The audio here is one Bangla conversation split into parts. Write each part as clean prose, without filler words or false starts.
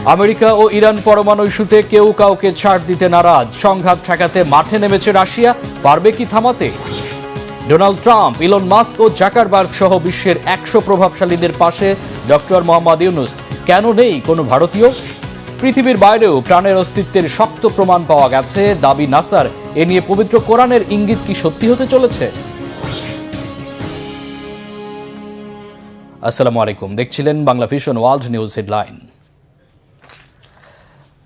আমেরিকা ও ইরান পরমাণু ইস্যুতে কেউ কাউকে ছাড় দিতে নারাজ। সংঘাত ঠেকাতে মাঠে নেমেছে রাশিয়া, পারবে কি থামাতে? ডোনাল্ড ট্রাম্প, ইলন মাস্ক ও জাকারবার্গ সহ বিশ্বের 100 প্রভাবশালীদের পাশে ডক্টর মোহাম্মদ ইউনূস। কেন নেই কোনো ভারতীয়? পৃথিবীর বাইরেও প্রাণের অস্তিত্বের শক্ত প্রমাণ পাওয়া গেছে, দাবি নাসার। এ নিয়ে পবিত্র কোরআনের ইঙ্গিত কি সত্যি হতে চলেছে? আসসালামু আলাইকুম, দেখছিলেন Bangla vision world news headline.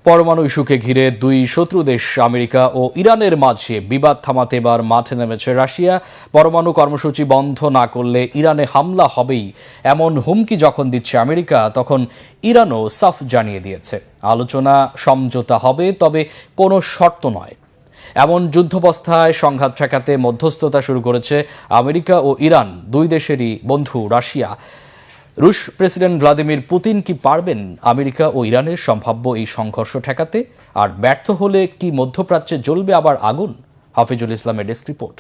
পরমাণু ইস্যুকে ঘিরে দুই শত্রু দেশ আমেরিকা ও ইরানের মাঝে বিবাদ থামাতে এবার মাঠে নেমেছে রাশিয়া। পরমাণু কর্মসূচি বন্ধ না করলে ইরানে হামলা হবেই এমন হুমকি যখন দিচ্ছে আমেরিকা, তখন ইরানও সাফ জানিয়ে দিয়েছে আলোচনা সমঝোতা হবে, তবে কোনো শর্ত নয়। এমন যুদ্ধাবস্থায় সংঘাত ঠেকাতে মধ্যস্থতা শুরু করেছে আমেরিকা ও ইরান, দুই দেশেরই বন্ধু রাশিয়া। রুশ প্রেসিডেন্ট ভ্লাদিমির পুতিন কি পারবেন আমেরিকা ও ইরানের সম্ভাব্য এই সংঘর্ষ ঠেকাতে? আর ব্যর্থ হলে কি মধ্যপ্রাচ্যে জ্বলবে আবার আগুন? হাফিজুল ইসলামের ডেস্ক রিপোর্ট।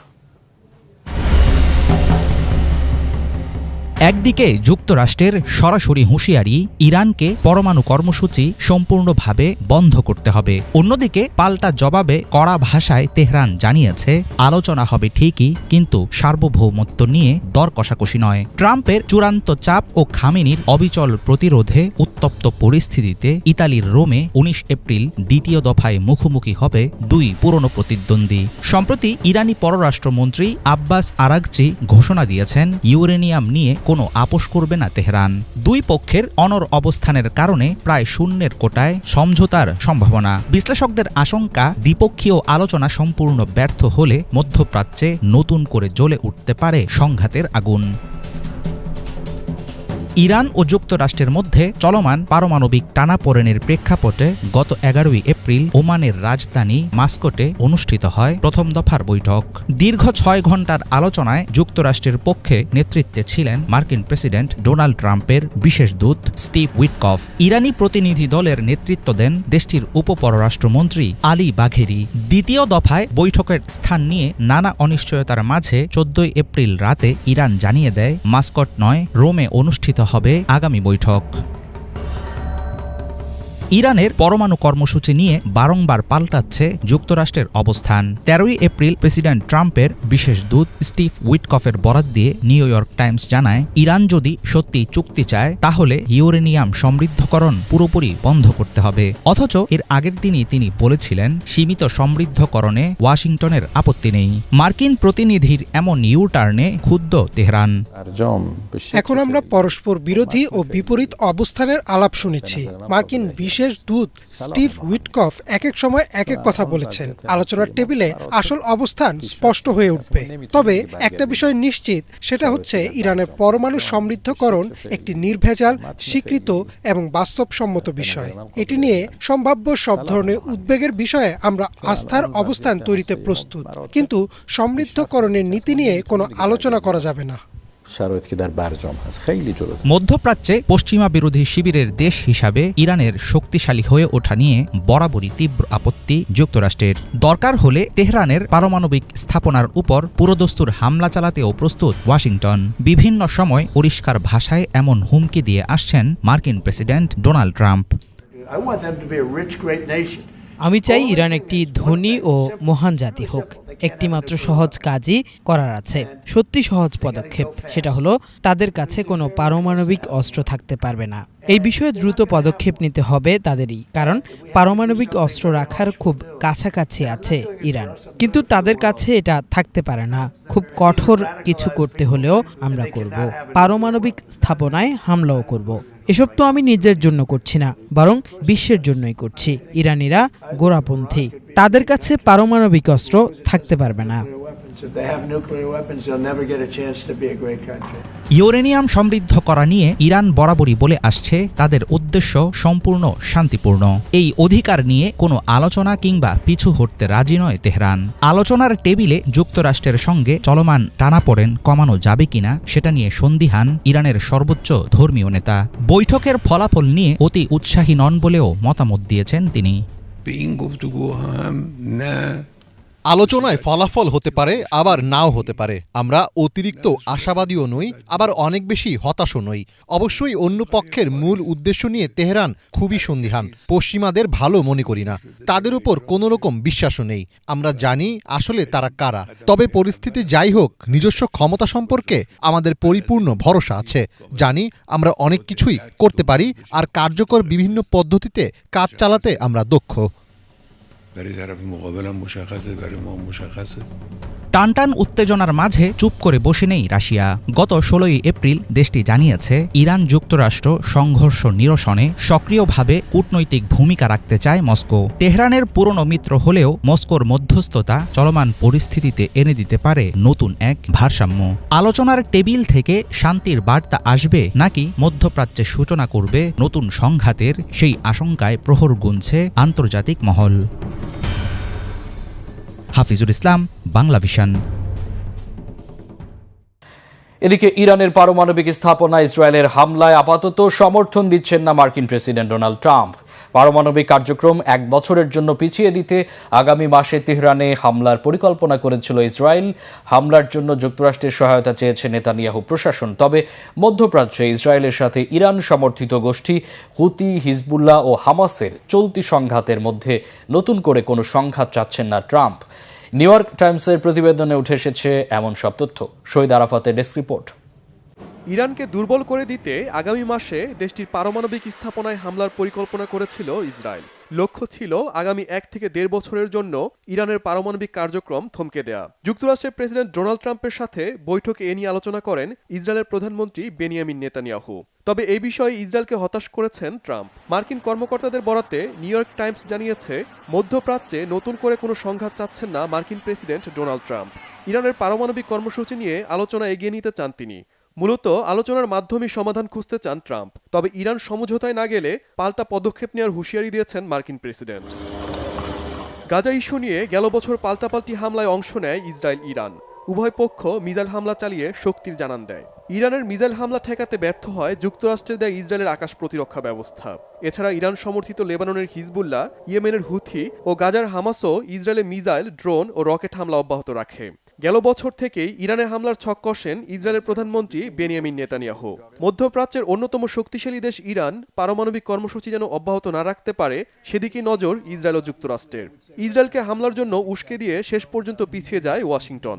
একদিকে যুক্তরাষ্ট্রের সরাসরি হুঁশিয়ারি, ইরানকে পরমাণু কর্মসূচি সম্পূর্ণভাবে বন্ধ করতে হবে। অন্যদিকে পাল্টা জবাবে কড়া ভাষায় তেহরান জানিয়েছে আলোচনা হবে ঠিকই, কিন্তু সার্বভৌমত্ব নিয়ে দর কষাকষি নয়। ট্রাম্পের চূড়ান্ত চাপ ও খামেনির অবিচল প্রতিরোধে উত্তপ্ত পরিস্থিতিতে ইতালির রোমে 19 এপ্রিল দ্বিতীয় দফায় মুখোমুখি হবে দুই পুরনো প্রতিদ্বন্দ্বী। সম্প্রতি ইরানি পররাষ্ট্রমন্ত্রী আব্বাস আরাগচি ঘোষণা দিয়েছেন ইউরেনিয়াম নিয়ে কোনো আপোষ করবে না তেহরান। দুই পক্ষের অনড় অবস্থানের কারণে প্রায় শূন্যের কোটায় সমঝোতার সম্ভাবনা। বিশ্লেষকদের আশঙ্কা, দ্বিপক্ষীয় আলোচনা সম্পূর্ণ ব্যর্থ হলে মধ্যপ্রাচ্যে নতুন করে জ্বলে উঠতে পারে সংঘাতের আগুন। ইরান ও যুক্তরাষ্ট্রের মধ্যে চলমান পারমাণবিক টানাপোড়েনের প্রেক্ষাপটে গত 11 এপ্রিল ওমানের রাজধানী মাস্কটে অনুষ্ঠিত হয় প্রথম দফার বৈঠক। দীর্ঘ 6 ঘণ্টার আলোচনায় যুক্তরাষ্ট্রের পক্ষে নেতৃত্বে ছিলেন মার্কিন প্রেসিডেন্ট ডোনাল্ড ট্রাম্পের বিশেষ দূত স্টিভ উইটকফ। ইরানি প্রতিনিধি দলের নেতৃত্ব দেন দেশটির উপপররাষ্ট্রমন্ত্রী আলী বাঘেরি। দ্বিতীয় দফায় বৈঠকের স্থান নিয়ে নানা অনিশ্চয়তার মাঝে 14 এপ্রিল রাতে ইরান জানিয়ে দেয় মাস্কট নয়, রোমে অনুষ্ঠিত হবে আগামী বৈঠক। ইরানের পরমাণু কর্মসূচি নিয়ে বারংবার পাল্টাচ্ছে যুক্তরাষ্ট্রের অবস্থান। 13 এপ্রিল প্রেসিডেন্ট ট্রাম্পের বিশেষ দূত স্টিভ উইটকফের বরাত দিয়ে নিউ ইয়র্ক টাইমস জানায়, ইরান যদি সত্যি চুক্তি চায় তাহলে ইউরেনিয়াম সমৃদ্ধকরণ পুরোপুরি বন্ধ করতে হবে। অথচ এর আগের দিনই তিনি বলেছিলেন সীমিত সমৃদ্ধকরণে ওয়াশিংটনের আপত্তি নেই। মার্কিন প্রতিনিধির এমন ইউটার্নে ক্ষুব্ধ তেহরান। এখন আমরা পরস্পর বিরোধী ও বিপরীত অবস্থানের আলাপ শুনেছি। মার্কিন বিশেষ দূত স্টিভ উইটকফ এক এক সময় এক এক কথা বলেছেন। আলোচনার টেবিলে আসল অবস্থান স্পষ্ট হয়ে উঠবে। তবে একটা বিষয় নিশ্চিত, সেটা হচ্ছে ইরানের পরমাণু সমৃদ্ধকরণ একটি নির্ভেজাল, স্বীকৃত এবং বাস্তবসম্মত বিষয়। এটি নিয়ে সম্ভাব্য সব ধরনের উদ্বেগের বিষয়ে আমরা আস্থার অবস্থান তৈরিতে প্রস্তুত, কিন্তু সমৃদ্ধকরণের নীতি নিয়ে কোনো আলোচনা করা যাবে না। মধ্যপ্রাচ্যে পশ্চিমা বিরোধী শিবিরের দেশ হিসাবে ইরানের শক্তিশালী হয়ে ওঠা নিয়ে বরাবরই তীব্র আপত্তি যুক্তরাষ্ট্রের। দরকার হলে তেহরানের পারমাণবিক স্থাপনার উপর পুরোদস্তুর হামলা চালাতেও প্রস্তুত ওয়াশিংটন। বিভিন্ন সময় পরিষ্কার ভাষায় এমন হুমকি দিয়ে আসছেন মার্কিন প্রেসিডেন্ট ডোনাল্ড ট্রাম্প। আমি চাই ইরান একটি ধনী ও মহান জাতি হোক। একটি মাত্র সহজ কাজই করার আছে, সত্যি সহজ পদক্ষেপ। সেটা হলো তাদের কাছে কোনো পারমাণবিক অস্ত্র থাকতে পারবে না। এই বিষয়ে দ্রুত পদক্ষেপ নিতে হবে তাদেরই, কারণ পারমাণবিক অস্ত্র রাখার খুব কাছাকাছি আছে ইরান, কিন্তু তাদের কাছে এটা থাকতে পারে না। খুব কঠোর কিছু করতে হলেও আমরা করব, পারমাণবিক স্থাপনায় হামলাও করব। এসব তো আমি নিজের জন্য করছি না, বরং বিশ্বের জন্যই করছি। ইরানিরা গোড়াপন্থী, তাদের কাছে পারমাণবিক অস্ত্র থাকতে পারবে না। ইউরেনিয়াম সমৃদ্ধ করা নিয়ে ইরান বরাবরই বলে আসছে তাদের উদ্দেশ্য সম্পূর্ণ শান্তিপূর্ণ। এই অধিকার নিয়ে কোনো আলোচনা কিংবা পিছু হটতে রাজি নয় তেহরান। আলোচনার টেবিলে যুক্তরাষ্ট্রের সঙ্গে চলমান টানাপোড়েন কমানো যাবে কিনা সেটা নিয়ে সন্দিহান ইরানের সর্বোচ্চ ধর্মীয় নেতা। বৈঠকের ফলাফল নিয়ে অতি উৎসাহী নন বলেও মতামত দিয়েছেন তিনি। আলোচনায় ফলাফল হতে পারে, আবার নাও হতে পারে। আমরা অতিরিক্ত আশাবাদীও নই, আবার অনেক বেশি হতাশও নই। অবশ্যই অন্য পক্ষের মূল উদ্দেশ্য নিয়ে তেহরান খুবই সন্দিহান। পশ্চিমাদের ভালো মনে করি না, তাদের উপর কোনো রকম বিশ্বাসও নেই। আমরা জানি আসলে তারা কারা। তবে পরিস্থিতি যাই হোক, নিজস্ব ক্ষমতা সম্পর্কে আমাদের পরিপূর্ণ ভরসা আছে। জানি আমরা অনেক কিছুই করতে পারি, আর কার্যকর বিভিন্ন পদ্ধতিতে কাজ চালাতে আমরা দক্ষ। টানটান উত্তেজনার মাঝে চুপ করে বসে নেই রাশিয়া। গত 16 এপ্রিল দেশটি জানিয়েছে ইরান যুক্তরাষ্ট্র সংঘর্ষ নিরসনে সক্রিয়ভাবে কূটনৈতিক ভূমিকা রাখতে চায় মস্কো। তেহরানের পুরনো মিত্র হলেও মস্কোর মধ্যস্থতা চলমান পরিস্থিতিতে এনে দিতে পারে নতুন এক ভারসাম্য। আলোচনার টেবিল থেকে শান্তির বার্তা আসবে নাকি মধ্যপ্রাচ্যে সূচনা করবে নতুন সংঘাতের, সেই আশঙ্কায় প্রহর গুনছে আন্তর্জাতিক মহল। হাফিজুল ইসলাম, বাংলা ভিশন। এদিকে ইরানের পারমাণবিক স্থাপনা ইসরায়েলের হামলায় আপাতত সমর্থন দিচ্ছেন না মার্কিন প্রেসিডেন্ট ডোনাল্ড ট্রাম্প। পারমাণবিক কার্যক্রম 1 বছরের জন্য পিছিয়ে দিতে আগামী মাসে তেহরানে হামলার পরিকল্পনা করেছিল ইসরায়েল। হামলার জন্য যুক্তরাষ্ট্রের সহায়তা চেয়েছে নেতানিয়াহু প্রশাসন। তবে মধ্যপ্রাচ্যে ইসরায়েলের সাথে ইরান সমর্থিত গোষ্ঠী হুতি, হিজবুল্লাহ ও হামাসের চলতি সংঘাতের মধ্যে নতুন করে কোনো সংঘাত চাচ্ছেন না ট্রাম্প। নিউ ইয়র্ক টাইমসের প্রতিবেদনে উঠে এসেছে এমন সব তথ্য। শহীদ আরাফাতের ডেস্ক রিপোর্ট। ইরানকে দুর্বল করে দিতে আগামী মাসে দেশটির পারমাণবিক স্থাপনায় হামলার পরিকল্পনা করেছিল ইসরায়েল। লক্ষ্য ছিল আগামী 1 থেকে 1.5 বছরের জন্য ইরানের পারমাণবিক কার্যক্রম থমকে দেয়া। যুক্তরাষ্ট্রের প্রেসিডেন্ট ডোনাল্ড ট্রাম্পের সাথে বৈঠকে এ নিয়ে আলোচনা করেন ইসরায়েলের প্রধানমন্ত্রী বেনিয়ামিন নেতানিয়াহু। তবে এই বিষয়ে ইসরায়েলকে হতাশ করেছেন ট্রাম্প। মার্কিন কর্মকর্তাদের বরাতে নিউ ইয়র্ক টাইমস জানিয়েছে, মধ্যপ্রাচ্যে নতুন করে কোনো সংঘাত চাচ্ছেন না মার্কিন প্রেসিডেন্ট ডোনাল্ড ট্রাম্প। ইরানের পারমাণবিক কর্মসূচি নিয়ে আলোচনা এগিয়ে নিতে চান তিনি। মূলত আলোচনার মাধ্যমে সমাধান খুঁজতে চান ট্রাম্প। তবে ইরান সমঝোতায় না গেলে পাল্টা পদক্ষেপ নেওয়ার হুঁশিয়ারি দিয়েছেন মার্কিন প্রেসিডেন্ট। গাজা ইস্যু নিয়ে গেল বছর পাল্টাপাল্টি হামলায় অংশ নেয় ইসরায়েল ইরান। উভয় পক্ষ মিসাইল হামলা চালিয়ে শক্তির জানান দেয়। ইরানের মিসাইল হামলা ঠেকাতে ব্যর্থ হয় যুক্তরাষ্ট্রের দেয়া ইসরায়েলের আকাশ প্রতিরক্ষা ব্যবস্থা। এছাড়া ইরান সমর্থিত লেবাননের হিজবুল্লাহ, ইয়েমেনের হুথি ও গাজার হামাসও ইসরায়েলে মিসাইল, ড্রোন ও রকেট হামলা অব্যাহত রাখে। গেল বছর থেকেই ইরানে হামলার ছক কষেন ইসরায়েলের প্রধানমন্ত্রী বেনিয়ামিন নেতানিয়াহু। মধ্যপ্রাচ্যের অন্যতম শক্তিশালী দেশ ইরান পারমাণবিক কর্মসূচি যেন অব্যাহত না রাখতে পারে, সেদিকে নজর ইসরায়েল ও যুক্তরাষ্ট্রের। ইসরায়েলকে হামলার জন্য উস্কে দিয়ে শেষ পর্যন্ত পিছিয়ে যায় ওয়াশিংটন।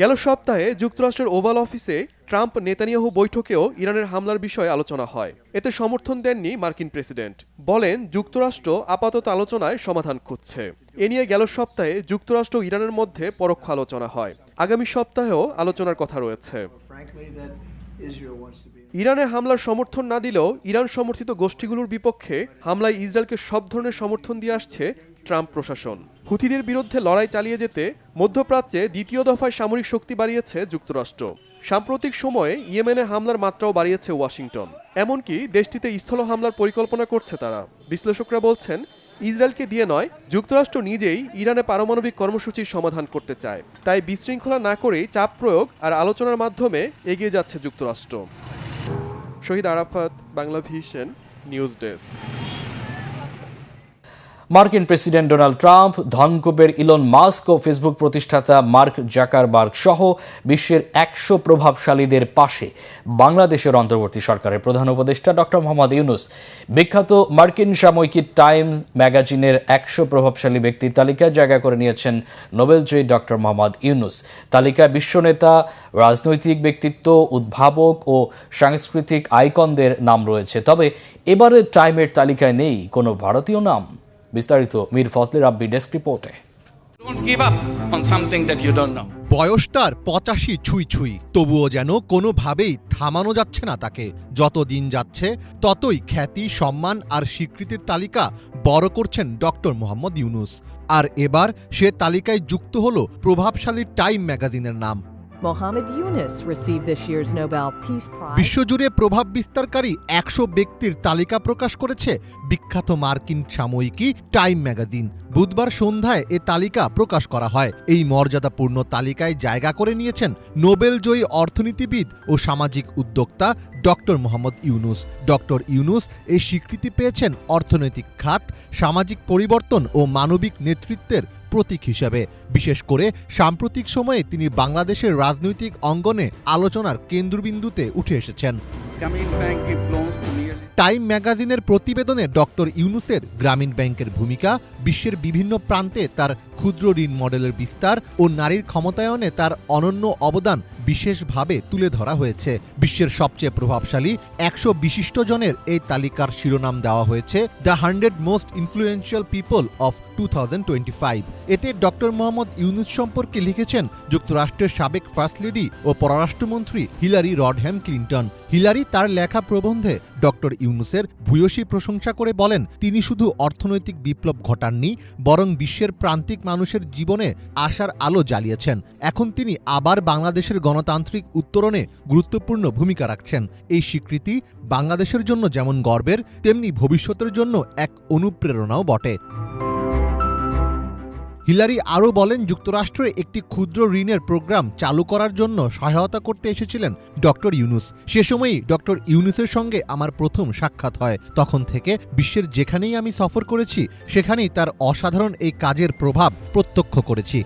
গেল সপ্তাহে যুক্তরাষ্ট্রের ওভাল অফিসে ট্রাম্প নেতানিয়াহু বৈঠকেও ইরানের হামলার বিষয়ে আলোচনা হয়। এতে সমর্থন দেননি মার্কিন প্রেসিডেন্ট। বলেন যুক্তরাষ্ট্র আপাতত আলোচনায় সমাধান খুঁজছে। এ নিয়ে গেল সপ্তাহে যুক্তরাষ্ট্র ও ইরানের মধ্যে পরোক্ষ আলোচনা হয়। আগামী সপ্তাহেও আলোচনার কথা রয়েছে। ইরানে হামলার সমর্থন না দিলেও ইরান সমর্থিত গোষ্ঠীগুলোর বিপক্ষে হামলায় ইসরায়েলকে সব ধরনের সমর্থন দিয়ে আসছে ট্রাম্প প্রশাসন। হুথিদের বিরুদ্ধে লড়াই চালিয়ে যেতে মধ্যপ্রাচ্যে দ্বিতীয় দফায় সামরিক শক্তি বাড়িয়েছে যুক্তরাষ্ট্র। সাম্প্রতিক সময়ে ইয়েমেনে হামলার মাত্রাও বাড়িয়েছে ওয়াশিংটন। এমনকি দেশটিতে স্থল হামলার পরিকল্পনা করছে তারা। বিশ্লেষকরা বলছেন, ইসরায়েলকে দিয়ে নয়, যুক্তরাষ্ট্র নিজেই ইরানে পারমাণবিক কর্মসূচির সমাধান করতে চায়। তাই বিশৃঙ্খলা না করেই চাপ প্রয়োগ আর আলোচনার মাধ্যমে এগিয়ে যাচ্ছে যুক্তরাষ্ট্র। Shahid Arafat, Bangla vision, news desk. মার্কিন প্রেসিডেন্ট ডোনাল্ড ট্রাম্প, ধনকুবের ইলন মাস্ক ও ফেসবুক প্রতিষ্ঠাতা মার্ক জাকারবার্গ সহ বিশ্বের 100 প্রভাবশালীদের পাশে বাংলাদেশের অন্তর্বর্তী সরকারের প্রধান উপদেষ্টা ডক্টর মোহাম্মদ ইউনুস। বিখ্যাত মার্কিন সাময়িকী টাইমস ম্যাগাজিনের 100 প্রভাবশালী ব্যক্তির তালিকায় জায়গা করে নিয়েছেন নোবেলজয়ী ডক্টর মোহাম্মদ ইউনুস। তালিকায় বিশ্বনেতা, রাজনৈতিক ব্যক্তিত্ব, উদ্ভাবক ও সাংস্কৃতিক আইকনদের নাম রয়েছে। তবে এবারের টাইমের তালিকায় নেই কোনো ভারতীয় নাম। বিস্তারিত মীর ফজলে রাব্বি ডেস্ক রিপোর্টে। বয়স তার 85 ছুঁই ছুঁই, তবুও যেন কোনোভাবেই থামানো যাচ্ছে না তাকে। যত দিন যাচ্ছে ততই খ্যাতি, সম্মান আর স্বীকৃতির তালিকা বড় করছেন ডক্টর মোহাম্মদ ইউনুস। আর এবার সে তালিকায় যুক্ত হলো প্রভাবশালী টাইম ম্যাগাজিনের নাম। Mohamed Yunus received this year's Nobel Peace Prize. বিশ্বজুড়ে প্রভাব বিস্তারকারী 100 ব্যক্তির তালিকা প্রকাশ করেছে বিখ্যাত মার্কিন সাময়িকী টাইম ম্যাগাজিন। বুধবার সন্ধ্যায় এ তালিকা প্রকাশ করা হয়। এই মর্যাদাপূর্ণ তালিকায় জায়গা করে নিয়েছেন নোবেলজয়ী অর্থনীতিবিদ ও সামাজিক উদ্যোক্তা ডক্টর মোহাম্মদ ইউনুস। ডক্টর ইউনুস এই স্বীকৃতি পেয়েছেন অর্থনৈতিক খাত, সামাজিক পরিবর্তন ও মানবিক নেতৃত্বের প্রতীক হিসেবে। বিশেষ করে সাম্প্রতিক সময়ে তিনি বাংলাদেশের রাজনৈতিক অঙ্গনে আলোচনার কেন্দ্রবিন্দুতে উঠে এসেছেন। টাইম ম্যাগাজিনের প্রতিবেদনে ডক্টর ইউনুসের গ্রামীণ ব্যাংকের ভূমিকা, বিশ্বের বিভিন্ন প্রান্তে তার ক্ষুদ্র ঋণ মডেলের বিস্তার ও নারীর ক্ষমতায়নে তার অনন্য অবদান বিশেষভাবে তুলে ধরা হয়েছে। বিশ্বের সবচেয়ে প্রভাবশালী 100 বিশিষ্ট জনের এই তালিকার শিরোনাম দেওয়া হয়েছে the 100 most influential people of 2025। এতে ডক্টর মোহাম্মদ ইউনুস সম্পর্কে লিখেছেন যুক্তরাষ্ট্রের সাবেক ফার্স্ট লেডি ও পররাষ্ট্রমন্ত্রী হিলারি রডহ্যাম ক্লিন্টন। হিলারি তার লেখা প্রবন্ধে ডক্টর ইউনুসের ভূয়সী প্রশংসা করে বলেন, তিনি শুধু অর্থনৈতিক বিপ্লব ঘটাননি, বরং বিশ্বের প্রান্তিক মানুষের জীবনে আশার আলো জ্বালিয়েছেন। এখন তিনি আবার বাংলাদেশের গণতান্ত্রিক উত্তরণে গুরুত্বপূর্ণ ভূমিকা রাখছেন। এই স্বীকৃতি বাংলাদেশের জন্য যেমন গর্বের, তেমনি ভবিষ্যতের জন্য এক অনুপ্রেরণাও বটে। হিলারি আরও বলেন, যুক্তরাষ্ট্রে একটি ক্ষুদ্র ঋণের প্রোগ্রাম চালু করার জন্য সহায়তা করতে এসেছিলেন ডক্টর ইউনুস। সে সময়ই ডক্টর ইউনুসের সঙ্গে আমার প্রথম সাক্ষাৎ হয়। তখন থেকে বিশ্বের যেখানেই আমি সফর করেছি, সেখানেই তার অসাধারণ এই কাজের প্রভাব প্রত্যক্ষ করেছি।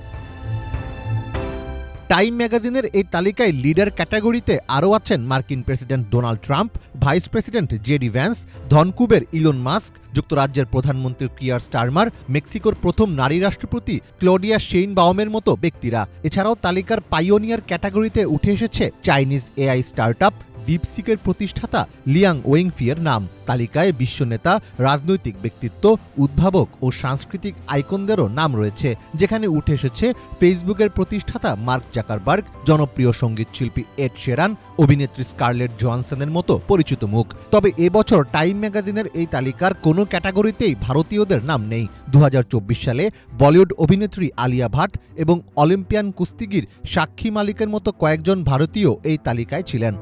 টাইম ম্যাগাজিনের এই তালিকায় লিডার ক্যাটাগরিতে আরও আছেন মার্কিন president Donald Trump, vice president JD Vance, ধনকুবের ইলন মাস্ক, যুক্তরাজ্যের প্রধানমন্ত্রী কিয়ার স্টারমার, মেক্সিকোর প্রথম নারী রাষ্ট্রপতি ক্লডিয়া শেইনবাউমের মতো ব্যক্তিরা। এছাড়াও তালিকার পাইওনিয়ার ক্যাটাগরিতে উঠে এসেছে চাইনিজ এআই স্টার্টআপ ডিপসিকের প্রতিষ্ঠাতা লিয়াং ওয়েংফিয়ের নাম। তালিকায় বিশ্বনেতা, রাজনৈতিক ব্যক্তিত্ব, উদ্ভাবক ও সাংস্কৃতিক আইকনদেরও নাম রয়েছে, যেখানে উঠে এসেছে ফেসবুকের প্রতিষ্ঠাতা মার্ক জাকারবার্গ, জনপ্রিয় সঙ্গীতশিল্পী এড শেরান, অভিনেত্রী স্কারলেট জোহানসনের মতো পরিচিত মুখ। তবে এবছর টাইম ম্যাগাজিনের এই তালিকার কোনো ক্যাটাগরিতেই ভারতীয়দের নাম নেই। 2024 সালে বলিউড অভিনেত্রী আলিয়া ভাট এবং অলিম্পিয়ান কুস্তিগির সাক্ষী মালিকের মতো কয়েকজন ভারতীয় এই তালিকায় ছিলেন।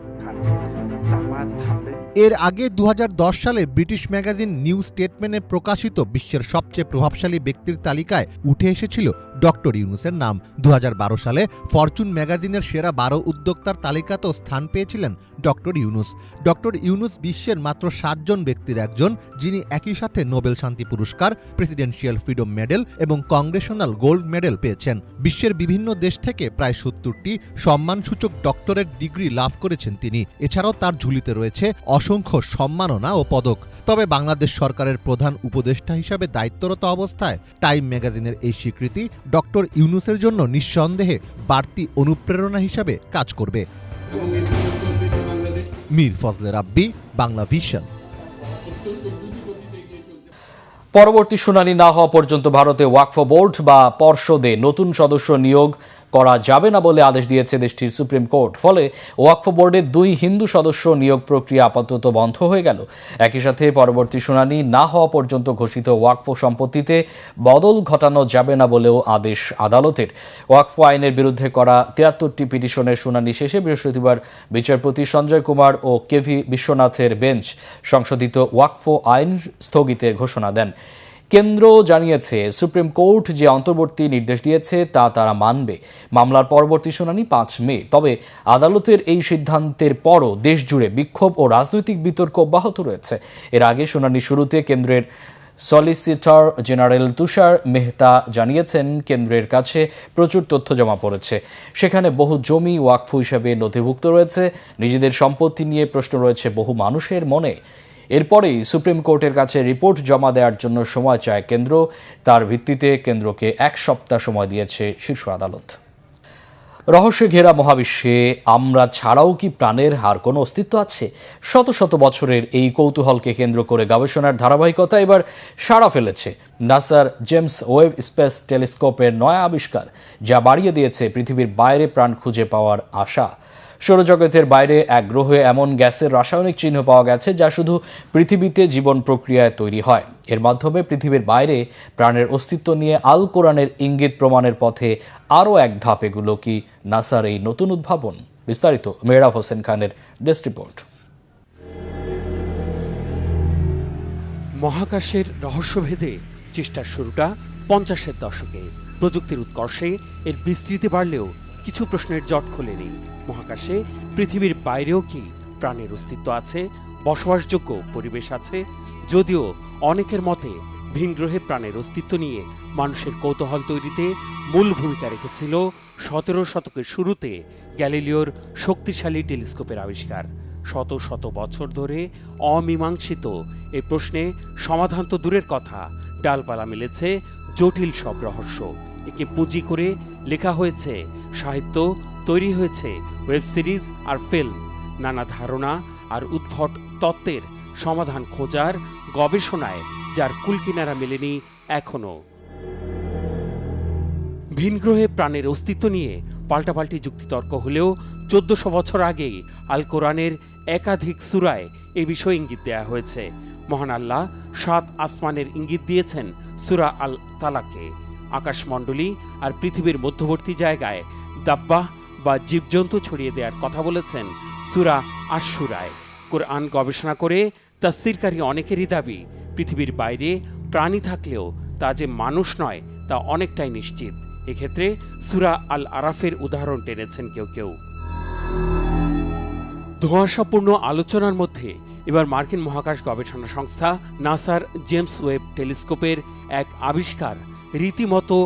এর আগে 2010 সালে ব্রিটিশ ম্যাগাজিন নিউ স্টেটমেন্টে প্রকাশিত বিশ্বের সবচেয়ে প্রভাবশালী ব্যক্তির তালিকায় উঠে এসেছিল ডক্টর ইউনুসের নাম। 2012 সালে ফরচুন ম্যাগাজিনের সেরা 12 উদ্যোক্তার তালিকাতেও স্থান পেয়েছিলেন ডক্টর ইউনুস। ডক্টর ইউনুস বিশ্বের মাত্র 7 জন ব্যক্তির একজন, যিনি একই সাথে নোবেল শান্তি পুরস্কার, প্রেসিডেন্সিয়াল ফ্রিডম মেডেল এবং কংগ্রেশনাল গোল্ড মেডেল পেয়েছেন। বিশ্বের বিভিন্ন দেশ থেকে প্রায় 70টি সম্মানসূচক ডক্টরেট ডিগ্রি লাভ করেছেন তিনি। এছাড়াও তার ঝুলিতে রয়েছে অসংখ্য সম্মাননা ও পদক। তবে বাংলাদেশ সরকারের প্রধান উপদেষ্টা হিসাবে দায়িত্বরত অবস্থায় টাইম ম্যাগাজিনের এই স্বীকৃতি ডক্টর ইউনুসের জন্য নিঃসন্দেহে বাড়তি অনুপ্রেরণা হিসাবে কাজ করবে। মীর ফজলে রাব্বি, বাংলা ভিশন। পরবর্তী শুনানি না হওয়া পর্যন্ত ভারতে ওয়াকফ বোর্ড বা পর্ষদে নতুন সদস্য নিয়োগ করা যাবে না বলে আদেশ দিয়েছে দেশটির সুপ্রিম কোর্ট। ফলে ওয়াকফ বোর্ডের 2 হিন্দু সদস্য নিয়োগ প্রক্রিয়া আপাতত বন্ধ হয়ে গেল। একই সাথে পরবর্তী শুনানি না হওয়া পর্যন্ত ঘোষিত ওয়াকফ সম্পত্তিতে বদল ঘটানো যাবে না বলেও আদেশ আদালতের। ওয়াকফ আইনের বিরুদ্ধে করা 73টি পিটিশনের শুনানি শেষে বৃহস্পতিবার বিচারপতি সঞ্জয় কুমার ও কেভি বিশ্বনাথের বেঞ্চ সংশোধিত ওয়াকফ আইন স্থগিতের ঘোষণা দেন। কেন্দ্র জানিয়েছে সুপ্রিম কোর্ট যে অন্তর্বর্তী নির্দেশ দিয়েছে তা তারা মানবে। মামলার পরবর্তী শুনানি 5 মে। তবে আদালতের এই সিদ্ধান্তের পরও দেশজুড়ে বিক্ষোভ ও রাজনৈতিক বিতর্ক অব্যাহত রয়েছে। এর আগে শুনানি শুরুতে কেন্দ্রের সলিসিটর জেনারেল তুষার মেহতা জানিয়েছেন, কেন্দ্রের কাছে প্রচুর তথ্য জমা পড়েছে। সেখানে বহু জমি ওয়াকফ হিসেবে নথিভুক্ত রয়েছে। নিজেদের সম্পত্তি নিয়ে প্রশ্ন রয়েছে বহু মানুষের মনে। এরপরেই সুপ্রিম কোর্টের কাছে রিপোর্ট জমা দেওয়ার জন্য সময় চায় কেন্দ্র। তার ভিত্তিতে কেন্দ্রকে 1 সপ্তাহ সময় দিয়েছে শীর্ষ আদালত। রহস্যে ঘেরা মহাবিশ্বে আমরা ছাড়াও কি প্রাণের আর কোনো অস্তিত্ব আছে? শত শত বছরের এই কৌতূহলকে কেন্দ্র করে গবেষণার ধারাবাহিকতা এবার সাড়া ফেলেছে নাসার জেমস ওয়েব স্পেস টেলিস্কোপের নয়া আবিষ্কার, যা বাড়িয়ে দিয়েছে পৃথিবীর বাইরে প্রাণ খুঁজে পাওয়ার আশা। সৌরজগতের বাইরে এক গ্রহে এমন গ্যাসের রাসায়নিক চিহ্ন পাওয়া গেছে যা শুধু পৃথিবীতে জীবন প্রক্রিয়ায় তৈরি হয়। এর মাধ্যমে পৃথিবীর বাইরে প্রাণের অস্তিত্ব নিয়ে আল কোরআনের ইঙ্গিত প্রমাণের পথে আরও এক ধাপ। এগুলো কি নাসার এই নতুন উদ্ভাবন? বিস্তারিত মেহরাব হোসেন খানের ডেস্ক রিপোর্ট। মহাকাশের রহস্যভেদে চেষ্টার শুরুটা 50-এর দশকে। প্রযুক্তির উৎকর্ষে এর বিস্তৃতি বাড়লেও কিছু প্রশ্নের জট খোলেনি। মহাকাশে পৃথিবীর বাইরেও কি প্রাণের অস্তিত্ব আছে, বসবাসযোগ্য পরিবেশ আছে? যদিও অনেকের মতে ভিন গ্রহে প্রাণের অস্তিত্ব নিয়ে মানুষের কৌতূহল তৈরিতে মূল ভূমিকা রেখেছিল 17 শতকের শুরুতে গ্যালিলিওর শক্তিশালী টেলিস্কোপের আবিষ্কার। শত শত বছর ধরে অমীমাংসিত এই প্রশ্নে সমাধান তো দূরের কথা, ডালপালা মেলেছে জটিল সব রহস্য। একে পুঁজি করে লেখা হয়েছে সাহিত্য, তৈরি হয়েছে ওয়েব সিরিজ আর ফিল্ম। নানা ধারণা আর উদ্ভট তত্ত্বের সমাধান খোঁজার গবেষণায় যার কুলকিনারা মেলেনি এখনো। ভিন গ্রহে প্রাণের অস্তিত্ব নিয়ে পাল্টাপাল্টি যুক্তিতর্ক হলেও 1400 বছর আগেই আল কোরআনের একাধিক সূরায় এ বিষয়ে ইঙ্গিত দেয়া হয়েছে। মহান আল্লাহ 7 আসমানের ইঙ্গিত দিয়েছেন সূরা আল তালাকে। আকাশমণ্ডলী আর পৃথিবীর মধ্যবর্তী জায়গায় দাব্বাহ বা জীবজন্তু ছড়িয়ে দেওয়ার কথা বলেছেন সূরা আশ-শুরায়। কোরআন গবেষণা করে তাফসীরকারী অনেকেরই দাবি, পৃথিবীর বাইরে প্রাণী থাকলেও তা যে মানুষ নয় তা অনেকটাই নিশ্চিত। এক্ষেত্রে সূরা আল আরাফের উদাহরণ টেনেছেন কেউ কেউ। ধোঁয়াশাপূর্ণ আলোচনার মধ্যে এবার মার্কিন মহাকাশ গবেষণা সংস্থা নাসার জেমস ওয়েব টেলিস্কোপের এক আবিষ্কার রীতিমতো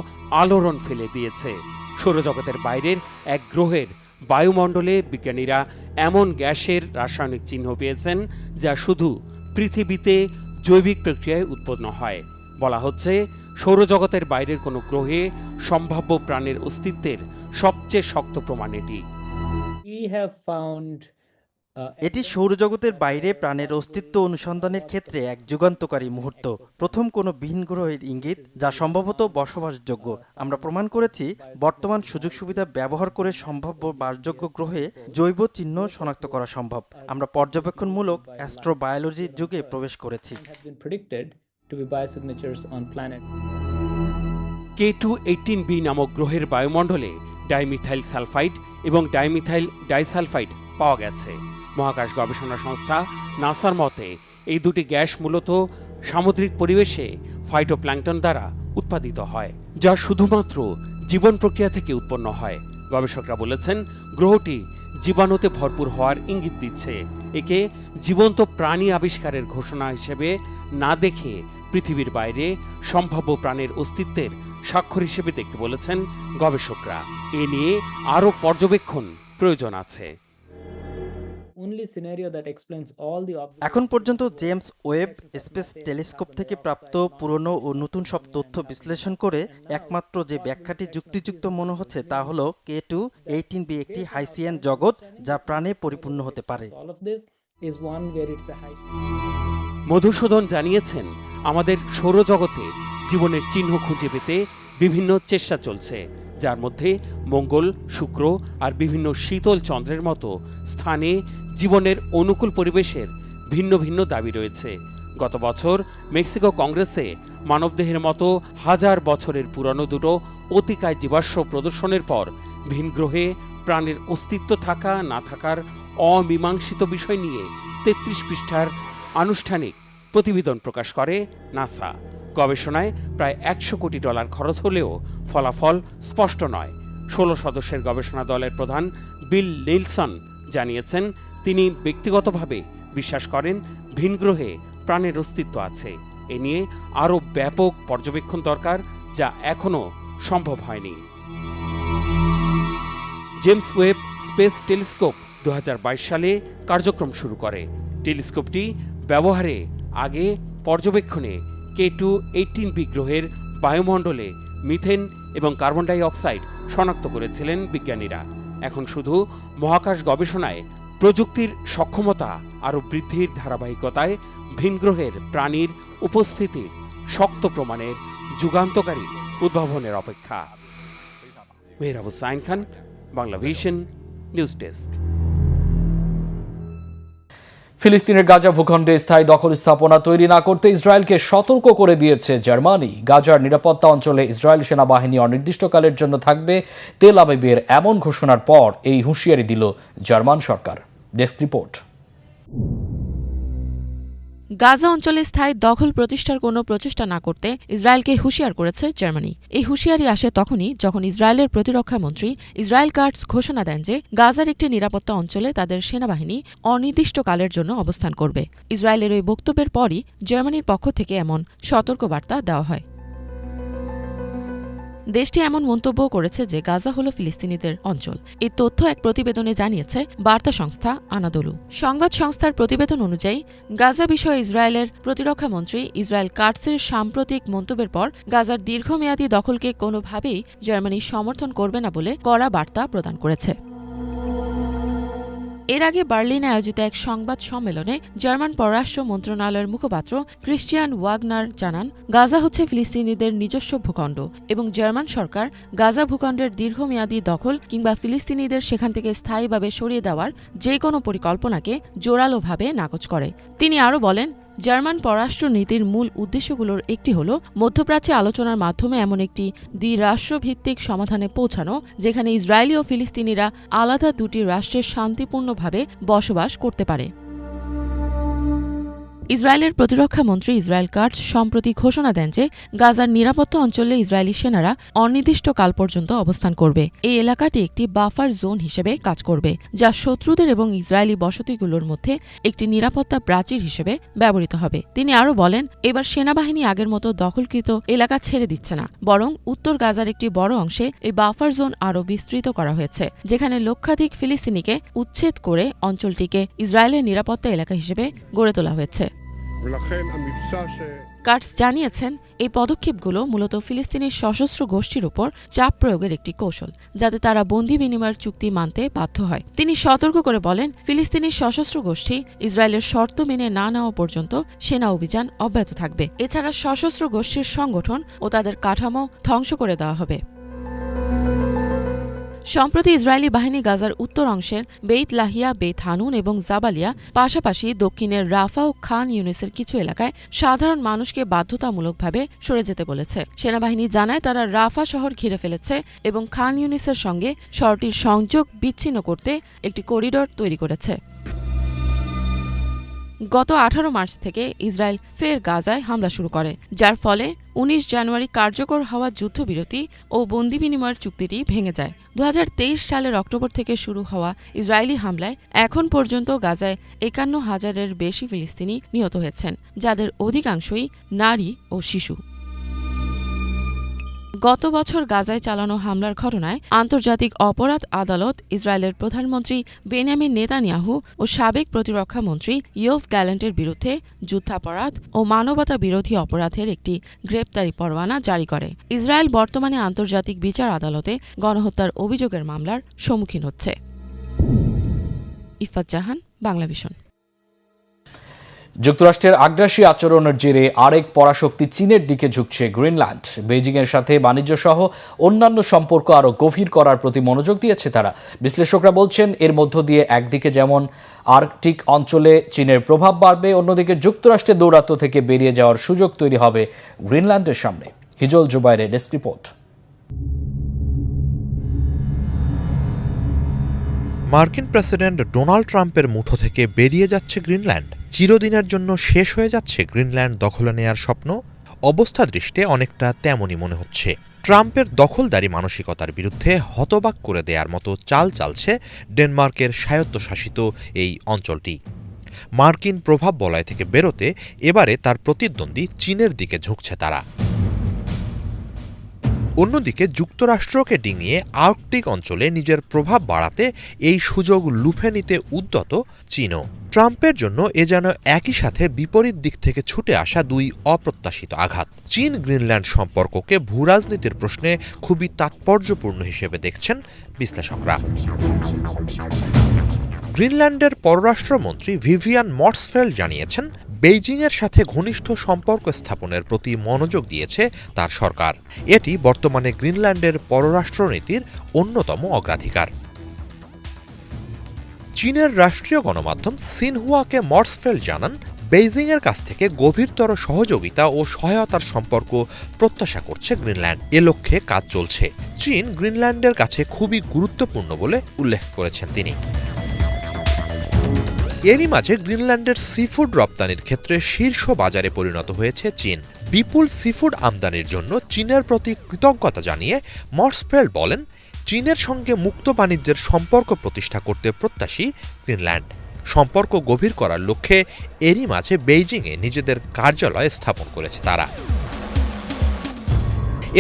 আলোড়ন ফেলে দিয়েছে। সৌরজগতের বাইরের এক গ্রহের বায়ুমণ্ডলে বিজ্ঞানীরা এমন গ্যাসের রাসায়নিক চিহ্ন পেয়েছেন যা শুধু পৃথিবীতে জৈবিক প্রক্রিয়ায় উৎপন্ন হয়। বলা হচ্ছে সৌরজগতের বাইরের কোনো গ্রহে সম্ভাব্য প্রাণের অস্তিত্বের সবচেয়ে শক্ত প্রমাণ এটি। এটি সৌরজগতের বাইরে প্রাণের অস্তিত্ব অনুসন্ধানের ক্ষেত্রে এক যুগান্তকারী মুহূর্ত। প্রথম কোনো ভিন গ্রহের ইঙ্গিত যা সম্ভবত বসবাসযোগ্য। আমরা প্রমাণ করেছি বর্তমান সুযোগ সুবিধা ব্যবহার করে সম্ভাব্য বাসযোগ্য গ্রহে জৈব চিহ্ন শনাক্ত করা সম্ভব। আমরা পর্যবেক্ষণমূলক অ্যাস্ট্রোবায়োলজির যুগে প্রবেশ করেছি। K2-18b নামক গ্রহের বায়ুমণ্ডলে ডাইমিথাইল সালফাইড এবং ডাইমিথাইল ডাইসালফাইড পাওয়া গেছে। মহাকাশ গবেষণা সংস্থা নাসার মতে এই দুটি গ্যাস মূলত সামুদ্রিক পরিবেশে ফাইটোপ্ল্যাঙ্কটন দ্বারা উৎপাদিত হয়, যা শুধুমাত্র জীবন প্রক্রিয়া থেকে উৎপন্ন হয়। গবেষকরা বলেছেন গ্রহটি জীবাণুতে ভরপুর হওয়ার ইঙ্গিত দিচ্ছে। একে জীবন্ত প্রাণী আবিষ্কারের ঘোষণা হিসেবে না দেখে পৃথিবীর বাইরে সম্ভাব্য প্রাণের অস্তিত্বের স্বাক্ষর হিসেবে দেখতে বলেছেন গবেষকরা। এ নিয়ে আরও পর্যবেক্ষণ প্রয়োজন আছে। এখন পর্যন্ত জেমস ওয়েব স্পেস টেলিস্কোপ থেকে প্রাপ্ত পুরনো ও নতুন সব তথ্য বিশ্লেষণ করে একমাত্র যে ব্যাখ্যাটি যুক্তিযুক্ত মনে হচ্ছে তা হলো K2-18b একটি হাইসিয়ান জগৎ যা প্রাণে পরিপূর্ণ হতে পারে। মধুসূদন জানিয়েছেন, আমাদের সৌরজগতে জীবনের চিহ্ন খুঁজে পেতে বিভিন্ন চেষ্টা চলছে, যার মধ্যে মঙ্গল, শুক্র আর বিভিন্ন শীতল চন্দ্রের মতো স্থানে জীবনের অনুকূল পরিবেশের ভিন্ন ভিন্ন দাবি রয়েছে। গত বছর মেক্সিকো কংগ্রেসে মানবদেহের মতো হাজার বছরের পুরানো দুটো অতিকায় জীবাশ্ম প্রদর্শনের পর ভিন গ্রহে প্রাণের অস্তিত্ব থাকা না থাকার অমীমাংসিত বিষয় নিয়ে 33 পৃষ্ঠার আনুষ্ঠানিক প্রতিবেদন প্রকাশ করে নাসা। গবেষণায় প্রায় $100 কোটি খরচ হলেও ফলাফল স্পষ্ট নয়। 16 সদস্যের গবেষণা দলের প্রধান বিল নিলসন জানিয়েছেন, তিনি ব্যক্তিগতভাবে বিশ্বাস করেন ভিন গ্রহে প্রাণের অস্তিত্ব আছে। এ নিয়ে আরও ব্যাপক পর্যবেক্ষণ দরকার, যা এখনও সম্ভব হয়নি। জেমস ওয়েব স্পেস টেলিস্কোপ 2022 সালে কার্যক্রম শুরু করে। টেলিস্কোপটি ব্যবহারে আগে পর্যবেক্ষণে K2-18b গ্রহের বায়ুমণ্ডলে মিথেন এবং কার্বন ডাই অক্সাইড শনাক্ত করেছিলেন বিজ্ঞানীরা। এখন শুধু মহাকাশ গবেষণায় প্রযুক্তির সক্ষমতা আরও বৃদ্ধির ধারাবাহিকতায় ভিন গ্রহের প্রাণীর উপস্থিতির শক্ত প্রমাণের যুগান্তকারী উদ্ভাবনের অপেক্ষা। মেহরাব হোসাইন খান, বাংলা ভিশন, নিউজ ডেস্ক। ফিলিস্তিনের গাজা ভূখণ্ডে স্থায়ী দখল স্থাপনা তৈরি না করতে ইসরায়েলকে সতর্ক করে দিয়েছে জার্মানি। গাজার নিরাপত্তা অঞ্চলে ইসরায়েল সেনাবাহিনী অনির্দিষ্টকালের জন্য থাকবে। তেল আবিবের এমন ঘোষণার পর এই হুঁশিয়ারি দিল জার্মান সরকার। Desk report. গাজা অঞ্চলে স্থায়ী দখল প্রতিষ্ঠার কোনো প্রচেষ্টা না করতে ইসরায়েলকে হুঁশিয়ার করেছে জার্মানি। এই হুঁশিয়ারি আসে তখনই যখন ইসরায়েলের প্রতিরক্ষা মন্ত্রী ইসরায়েল কাটস ঘোষণা দেন যে গাজার একটি নিরাপত্তা অঞ্চলে তাদের সেনাবাহিনী অনির্দিষ্টকালের জন্য অবস্থান করবে। ইসরায়েলের ওই বক্তব্যের পরই জার্মানির পক্ষ থেকে এমন সতর্কবার্তা দেওয়া হয়। দেশটি এমন মন্তব্য করেছে যে গাজা হল ফিলিস্তিনিদের অঞ্চল। এই তথ্য এক প্রতিবেদনে জানিয়েছে বার্তা সংস্থা আনাদোলু। সংবাদ সংস্থার প্রতিবেদন অনুযায়ী গাজা বিষয়ে ইসরায়েলের প্রতিরক্ষা মন্ত্রী ইসরায়েল কাটসের সাম্প্রতিক মন্তব্যের পর গাজার দীর্ঘমেয়াদী দখলকে কোনোভাবেই জার্মানি সমর্থন করবে না বলে কড়া বার্তা প্রদান করেছে। এর আগে বার্লিনে আয়োজিত এক সংবাদ সম্মেলনে জার্মান পররাষ্ট্র মন্ত্রণালয়ের মুখপাত্র ক্রিস্টিয়ান ওয়াগনার জানান, গাজা হচ্ছে ফিলিস্তিনিদের নিজস্ব ভূখণ্ড এবং জার্মান সরকার গাজা ভূখণ্ডের দীর্ঘমেয়াদী দখল কিংবা ফিলিস্তিনিদের সেখান থেকে স্থায়ীভাবে সরিয়ে দেওয়ার যে কোনো পরিকল্পনাকে জোরালোভাবে নাকচ করে। তিনি আরও বলেন, জার্মান পররাষ্ট্র নীতির মূল উদ্দেশ্যগুলোর একটি হল মধ্যপ্রাচ্যে আলোচনার মাধ্যমে এমন একটি দ্বিরাষ্ট্রভিত্তিক সমাধানে পৌঁছানো যেখানে ইসরায়েলি ও ফিলিস্তিনিরা আলাদা দুটি রাষ্ট্রের শান্তিপূর্ণভাবে বসবাস করতে পারে। ইসরায়েলের প্রতিরক্ষা মন্ত্রী ইসরায়েল কাটস সম্প্রতি ঘোষণা দেন যে গাজার নিরাপত্তা অঞ্চলে ইসরায়েলি সেনারা অনির্দিষ্টকাল পর্যন্ত অবস্থান করবে। এই এলাকাটি একটি বাফার জোন হিসেবে কাজ করবে, যা শত্রুদের এবং ইসরায়েলি বসতিগুলোর মধ্যে একটি নিরাপত্তা প্রাচীর হিসেবে ব্যবহৃত হবে। তিনি আরও বলেন, এবার সেনাবাহিনী আগের মতো দখলকৃত এলাকা ছেড়ে দিচ্ছে না, বরং উত্তর গাজার একটি বড় অংশে এই বাফার জোন আরও বিস্তৃত করা হয়েছে, যেখানে লক্ষাধিক ফিলিস্তিনিকে উচ্ছেদ করে অঞ্চলটিকে ইসরায়েলের নিরাপত্তা এলাকা হিসেবে গড়ে তোলা হয়েছে। কাটস জানিয়েছেন, এই পদক্ষেপগুলো মূলত ফিলিস্তিনের সশস্ত্র গোষ্ঠীর উপর চাপ প্রয়োগের একটি কৌশল, যাতে তারা বন্দী বিনিময়ের চুক্তি মানতে বাধ্য হয়। তিনি সতর্ক করে বলেন, ফিলিস্তিনের সশস্ত্র গোষ্ঠী ইসরায়েলের শর্ত মেনে না নেওয়া পর্যন্ত সেনা অভিযান অব্যাহত থাকবে। এছাড়া সশস্ত্র গোষ্ঠীর সংগঠন ও তাদের কাঠামো ধ্বংস করে দেওয়া হবে। সম্প্রতি ইসরায়েলি বাহিনী গাজার উত্তর অংশের বেইত লাহিয়া, বেইত হানুন এবং জাবালিয়া, পাশাপাশি দক্ষিণের রাফা ও খান ইউনিসের কিছু এলাকায় সাধারণ মানুষকে বাধ্যতামূলকভাবে সরে যেতে বলেছে। সেনাবাহিনী জানায় তারা রাফা শহর ঘিরে ফেলেছে এবং খান ইউনিসের সঙ্গে শহরটির সংযোগ বিচ্ছিন্ন করতে একটি করিডোর তৈরি করেছে। গত 18 মার্চ থেকে ইসরায়েল ফের গাজায় হামলা শুরু করে, যার ফলে 19 জানুয়ারি কার্যকর হওয়া যুদ্ধবিরতি ও বন্দি বিনিময়ের চুক্তিটি ভেঙে যায়। 2023 সালের অক্টোবর থেকে শুরু হওয়া ইসরায়েলি হামলায় এখন পর্যন্ত গাজায় 51,000-এর বেশি ফিলিস্তিনি নিহত হয়েছেন, যাদের অধিকাংশই নারী ও শিশু। গত বছর গাজায় চালানো হামলার ঘটনায় আন্তর্জাতিক অপরাধ আদালত ইসরায়েলের প্রধানমন্ত্রী বেনিয়ামিন নেতানিয়াহু ও সাবেক প্রতিরক্ষা মন্ত্রী ইয়োভ গ্যালেন্টের বিরুদ্ধে যুদ্ধাপরাধ ও মানবতা বিরোধী অপরাধের একটি গ্রেপ্তারি পরোয়ানা জারি করে। ইসরায়েল বর্তমানে আন্তর্জাতিক বিচার আদালতে গণহত্যার অভিযোগের মামলার সম্মুখীন হচ্ছে। ইফাত জাহান, বাংলাভিশন। যুক্তরাষ্ট্রের আগ্রাসী আচরণের জেরে আরেক পরাশক্তি চীনের দিকে ঝুঁকছে গ্রিনল্যান্ড। বেইজিংয়ের সাথে বাণিজ্য সহ অন্যান্য সম্পর্ক আরও গভীর করার প্রতি মনোযোগ দিয়েছে তারা। বিশ্লেষকরা বলছেন, এর মধ্য দিয়ে একদিকে যেমন আর্কটিক অঞ্চলে চীনের প্রভাব বাড়বে, অন্যদিকে যুক্তরাষ্ট্রের দৌরাত্ম্য থেকে বেরিয়ে যাওয়ার সুযোগ তৈরি হবে গ্রিনল্যান্ডের সামনে। হিজল জুবাইরের ডেস্ক রিপোর্ট। মার্কিন প্রেসিডেন্ট ডোনাল্ড ট্রাম্পের মুঠো থেকে বেরিয়ে যাচ্ছে গ্রিনল্যান্ড। চিরদিনের জন্য শেষ হয়ে যাচ্ছে গ্রিনল্যান্ড দখলে নেয়ার স্বপ্ন। অবস্থা দৃষ্টে অনেকটা তেমনই মনে হচ্ছে। ট্রাম্পের দখলদারি মানসিকতার বিরুদ্ধে হতবাক করে দেওয়ার মতো চাল চালছে ডেনমার্কের স্বায়ত্তশাসিত এই অঞ্চলটি। মার্কিন প্রভাব বলয় থেকে বেরোতে এবারে তার প্রতিদ্বন্দ্বী চীনের দিকে ঝুঁকছে তারা। অন্যদিকে যুক্তরাষ্ট্রকে ডিঙিয়ে আর্কটিক অঞ্চলে নিজের প্রভাব বাড়াতে এই সুযোগ লুফে নিতে উদ্যত চীনও। ট্রাম্পের জন্য এ যেন একই সাথে বিপরীত দিক থেকে ছুটে আসা দুই অপ্রত্যাশিত আঘাত। চীন গ্রিনল্যান্ড সম্পর্ককে ভূরাজনীতির প্রশ্নে খুবই তাৎপর্যপূর্ণ হিসেবে দেখছেন বিশ্লেষকরা। গ্রিনল্যান্ডের পররাষ্ট্রমন্ত্রী ভিভিয়ান মর্সফেল্ড জানিয়েছেন, বেইজিংয়ের সাথে ঘনিষ্ঠ সম্পর্ক স্থাপনের প্রতি মনোযোগ দিয়েছে তার সরকার। এটি বর্তমানে গ্রিনল্যান্ডের পররাষ্ট্রনীতির অন্যতম অগ্রাধিকার। চীনের রাষ্ট্রীয় গণমাধ্যম সিনহুয়াকে মর্সফেল জানান, বেইজিংয়ের কাছ থেকে গভীরতর সহযোগিতা ও সহায়তার সম্পর্ক প্রত্যাশা করছে গ্রিনল্যান্ড। এ লক্ষ্যে কাজ চলছে। চীন গ্রিনল্যান্ডের কাছে খুবই গুরুত্বপূর্ণ বলে উল্লেখ করেছেন তিনি। এরই মাঝে গ্রিনল্যান্ডের সিফুড রপ্তানির ক্ষেত্রে শীর্ষ বাজারে পরিণত হয়েছে চীন। বিপুল সিফুড আমদানির জন্য চীনের প্রতি কৃতজ্ঞতা জানিয়ে মর্সফেল্ড বলেন, চীনের সঙ্গে মুক্ত বাণিজ্যের সম্পর্ক প্রতিষ্ঠা করতে প্রত্যাশী গ্রিনল্যান্ড। সম্পর্ক গভীর করার লক্ষ্যে এরই মাঝে বেইজিংয়ে নিজেদের কার্যালয় স্থাপন করেছে তারা।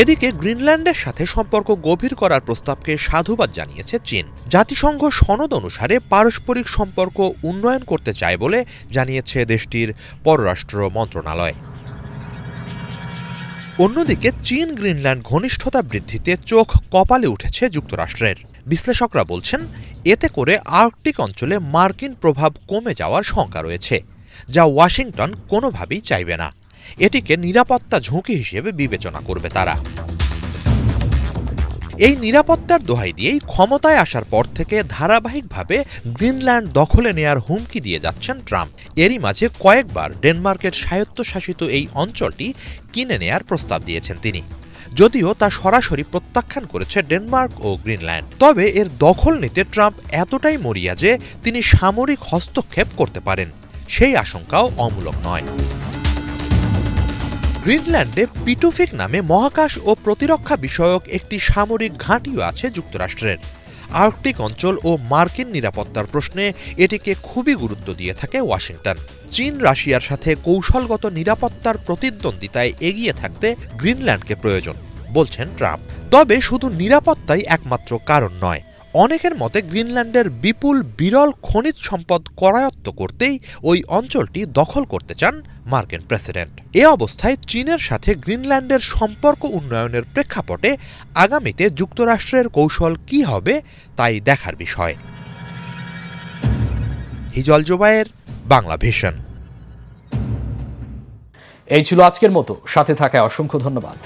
এদিকে গ্রিনল্যান্ডের সাথে সম্পর্ক গভীর করার প্রস্তাবকে সাধুবাদ জানিয়েছে চীন। জাতিসংঘ সনদ অনুসারে পারস্পরিক সম্পর্ক উন্নয়ন করতে চায় বলে জানিয়েছে দেশটির পররাষ্ট্র মন্ত্রণালয়। অন্যদিকে চীন গ্রিনল্যান্ড ঘনিষ্ঠতা বৃদ্ধিতে চোখ কপালে উঠেছে যুক্তরাষ্ট্রের। বিশ্লেষকরা বলছেন, এতে করে আর্কটিক অঞ্চলে মার্কিন প্রভাব কমে যাওয়ার শঙ্কা রয়েছে, যা ওয়াশিংটন কোনোভাবেই চাইবে না। এটিকে নিরাপত্তা ঝুঁকি হিসেবে বিবেচনা করবে তারা। এই নিরাপত্তার দোহাই দিয়েই ক্ষমতায় আসার পর থেকে ধারাবাহিকভাবে গ্রিনল্যান্ড দখলে নেয়ার হুমকি দিয়ে যাচ্ছেন ট্রাম্প। এরই মাঝে কয়েকবার ডেনমার্কের স্বায়ত্তশাসিত এই অঞ্চলটি কিনে নেয়ার প্রস্তাব দিয়েছেন তিনি, যদিও তা সরাসরি প্রত্যাখ্যান করেছে ডেনমার্ক ও গ্রিনল্যান্ড। তবে এর দখল নিতে ট্রাম্প এতটাই মরিয়া যে তিনি সামরিক হস্তক্ষেপ করতে পারেন, সেই আশঙ্কাও অমূলক নয়। গ্রিনল্যান্ডে পিটুফিক নামে মহাকাশ ও প্রতিরক্ষা বিষয়ক একটি সামরিক ঘাঁটিও আছে যুক্তরাষ্ট্রের। আর্কটিক অঞ্চল ও মার্কিন নিরাপত্তার প্রশ্নে এটিকে খুবই গুরুত্ব দিয়ে থাকে ওয়াশিংটন। চীন রাশিয়ার সাথে কৌশলগত নিরাপত্তার প্রতিদ্বন্দ্বিতায় এগিয়ে থাকতে গ্রিনল্যান্ডকে প্রয়োজন বলছেন ট্রাম্প। তবে শুধু নিরাপত্তাই একমাত্র কারণ নয়। অনেকের মতে গ্রিনল্যান্ডের বিপুল বিরল খনিজ সম্পদ করায়ত্ত করতেই ওই অঞ্চলটি দখল করতে চান মার্কিন প্রেসিডেন্ট। এ অবস্থায় চীনের সাথে গ্রিনল্যান্ডের সম্পর্ক উন্নয়নের প্রেক্ষাপটে আগামীতে যুক্তরাষ্ট্রের কৌশল কী হবে তাই দেখার বিষয়। হিজল জোবায়ের, বাংলা ভিশন। এই ছিল আজকের মতো, সাথে থাকায় অসংখ্য ধন্যবাদ।